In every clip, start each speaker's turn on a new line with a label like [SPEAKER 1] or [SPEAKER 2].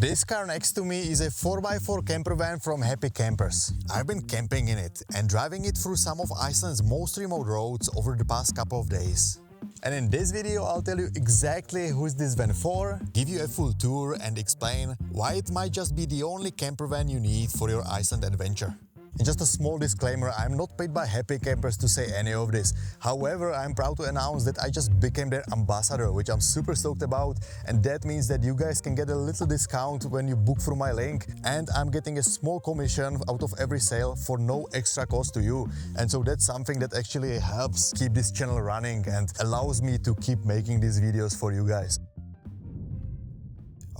[SPEAKER 1] This car next to me is a 4x4 campervan from Happy Campers. I've been camping in it and driving it through some of Iceland's most remote roads over the past couple of days. And in this video I'll tell you exactly who's this van for, give you a full tour and explain why it might just be the only campervan you need for your Iceland adventure. And just a small disclaimer, I'm not paid by Happy Campers to say any of this. However, I'm proud to announce that I just became their ambassador, which I'm super stoked about, and that means that you guys can get a little discount when you book through my link, and I'm getting a small commission out of every sale for no extra cost to you. And so that's something that actually helps keep this channel running and allows me to keep making these videos for you guys.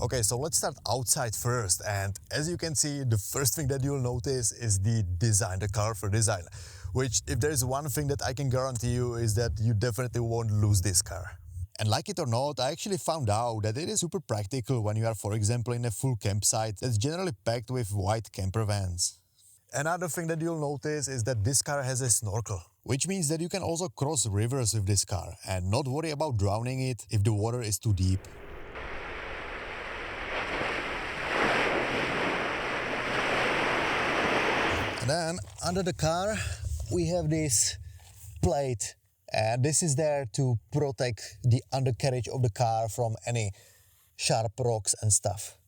[SPEAKER 1] Okay, so let's start outside first, and as you can see, the first thing that you'll notice is the design, the colorful design, which if there's one thing that I can guarantee you is that you definitely won't lose this car. And like it or not, I actually found out that it is super practical when you are, for example, in a full campsite that's generally packed with white camper vans. Another thing that you'll notice is that this car has a snorkel, which means that you can also cross rivers with this car and not worry about drowning it if the water is too deep. And then under the car we have this plate, and this is there to protect the undercarriage of the car from any sharp rocks and stuff.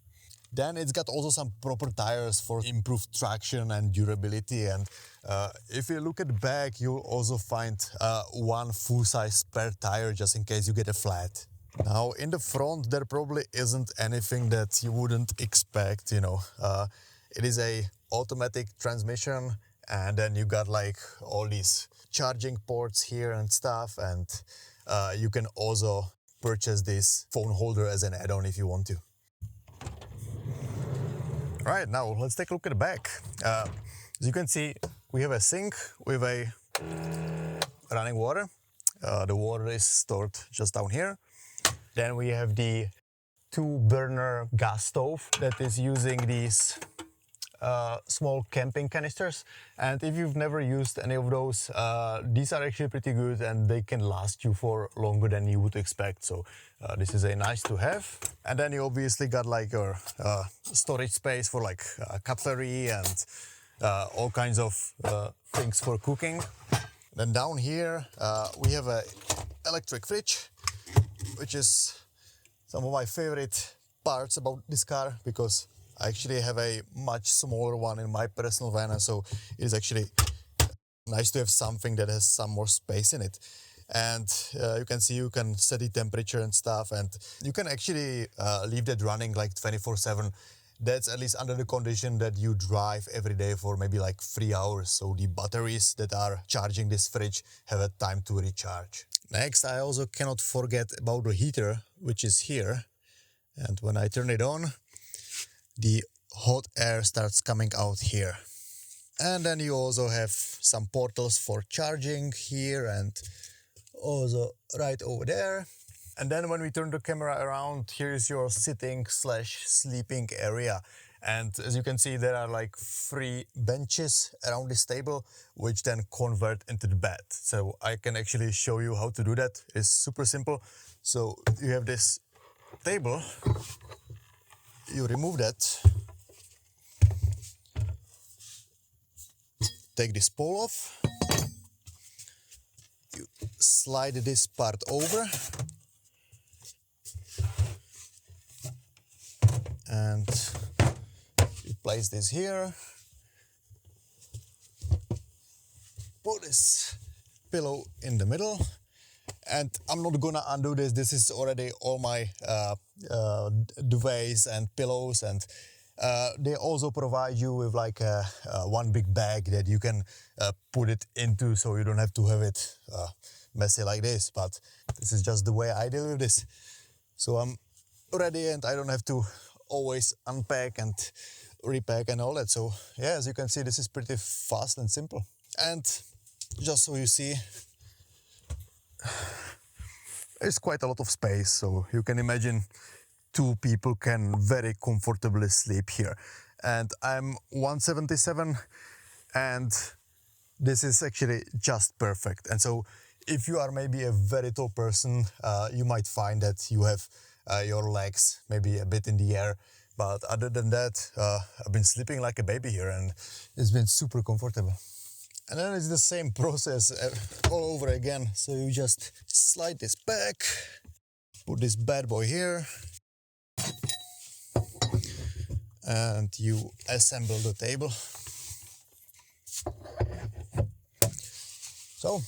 [SPEAKER 1] Then it's got also some proper tires for improved traction and durability, and if you look at the back you'll also find one full-size spare tire just in case you get a flat. Now in the front there probably isn't anything that you wouldn't expect, you know. It is a automatic transmission, and then you got like all these charging ports here and stuff, and you can also purchase this phone holder as an add-on if you want to. Right, now let's take a look at the back. As you can see, we have a sink with a running water. The water is stored just down here. Then we have the 2-burner gas stove that is using these small camping canisters, and if you've never used any of those, these are actually pretty good and they can last you for longer than you would expect, so this is a nice to have. And then you obviously got like your storage space for like cutlery and all kinds of things for cooking. Then down here we have a electric fridge, which is some of my favorite parts about this car, because I actually have a much smaller one in my personal van, and so it is actually nice to have something that has some more space in it. And you can see you can set the temperature and stuff, and you can actually leave that running like 24/7. That's at least under the condition that you drive every day for maybe like 3 hours, so the batteries that are charging this fridge have a time to recharge. Next, I also cannot forget about the heater, which is here, and when I turn it on, the hot air starts coming out here. And then you also have some portals for charging here and also right over there. And then when we turn the camera around, here is your sitting/sleeping area. And as you can see, there are like 3 benches around this table, which then convert into the bed. So I can actually show you how to do that. It's super simple. So you have this table. You remove that, take this pole off, you slide this part over, and you place this here, put this pillow in the middle. And I'm not gonna undo this. This is already all my duvets and pillows, and they also provide you with like one big bag that you can put it into, so you don't have to have it messy like this. But this is just the way I deal with this. So I'm ready and I don't have to always unpack and repack and all that. So yeah, as you can see, this is pretty fast and simple. And just so you see, there's quite a lot of space, so you can imagine 2 people can very comfortably sleep here. And I'm 177, and this is actually just perfect. And so if you are maybe a very tall person, you might find that you have your legs maybe a bit in the air, But other than that, I've been sleeping like a baby here and it's been super comfortable. And then it's the same process all over again. So you just slide this back, put this bad boy here, and you assemble the table. So,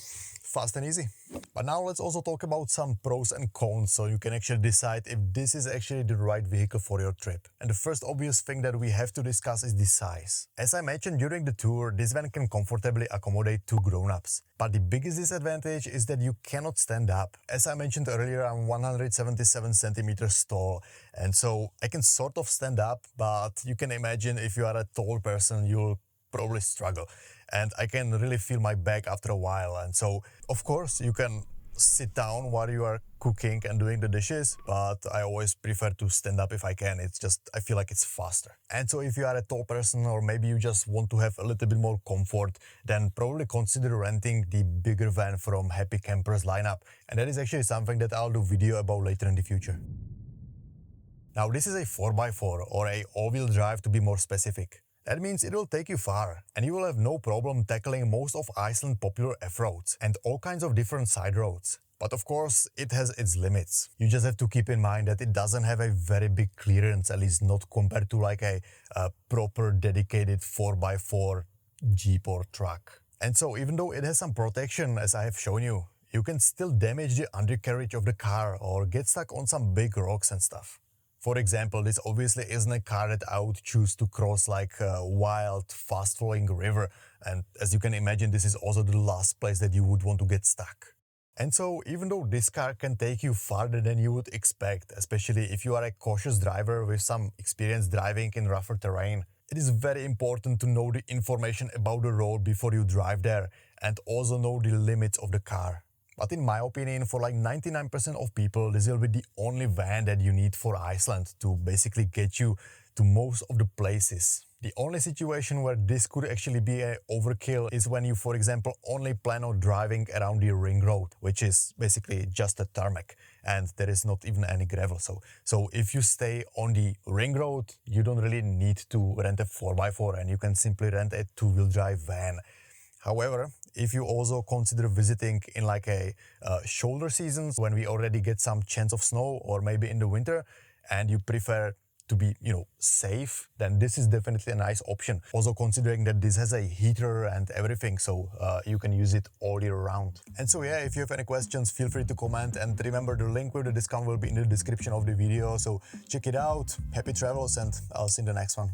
[SPEAKER 1] fast and easy. But now let's also talk about some pros and cons so you can actually decide if this is actually the right vehicle for your trip. And the first obvious thing that we have to discuss is the size. As I mentioned during the tour, this van can comfortably accommodate 2 grown-ups. But the biggest disadvantage is that you cannot stand up. As I mentioned earlier, I'm 177 centimeters tall, and so I can sort of stand up, but you can imagine if you are a tall person, you'll probably struggle. And I can really feel my back after a while. And so, of course, you can sit down while you are cooking and doing the dishes, but I always prefer to stand up if I can. It's just, I feel like it's faster. And so if you are a tall person, or maybe you just want to have a little bit more comfort, then probably consider renting the bigger van from Happy Campers lineup. And that is actually something that I'll do video about later in the future. Now, this is a 4x4 or a all-wheel drive to be more specific. That means it will take you far, and you will have no problem tackling most of Iceland's popular F-roads and all kinds of different side roads. But of course, it has its limits. You just have to keep in mind that it doesn't have a very big clearance, at least not compared to like a proper dedicated 4x4 Jeep or truck. And so even though it has some protection, as I have shown you, you can still damage the undercarriage of the car or get stuck on some big rocks and stuff. For example, this obviously isn't a car that I would choose to cross like a wild, fast-flowing river. And as you can imagine, this is also the last place that you would want to get stuck. And so, even though this car can take you farther than you would expect, especially if you are a cautious driver with some experience driving in rougher terrain, it is very important to know the information about the road before you drive there and also know the limits of the car. But in my opinion, for like 99% of people, this will be the only van that you need for Iceland to basically get you to most of the places. The only situation where this could actually be an overkill is when you, for example, only plan on driving around the ring road, which is basically just a tarmac, and there is not even any gravel. So if you stay on the ring road, you don't really need to rent a 4x4 and you can simply rent a 2-wheel drive van. However, if you also consider visiting in like a shoulder seasons when we already get some chance of snow, or maybe in the winter, and you prefer to be, safe, then this is definitely a nice option. Also considering that this has a heater and everything, so you can use it all year round. And so yeah, if you have any questions, feel free to comment, and remember the link with the discount will be in the description of the video, so check it out. Happy travels, and I'll see you in the next one.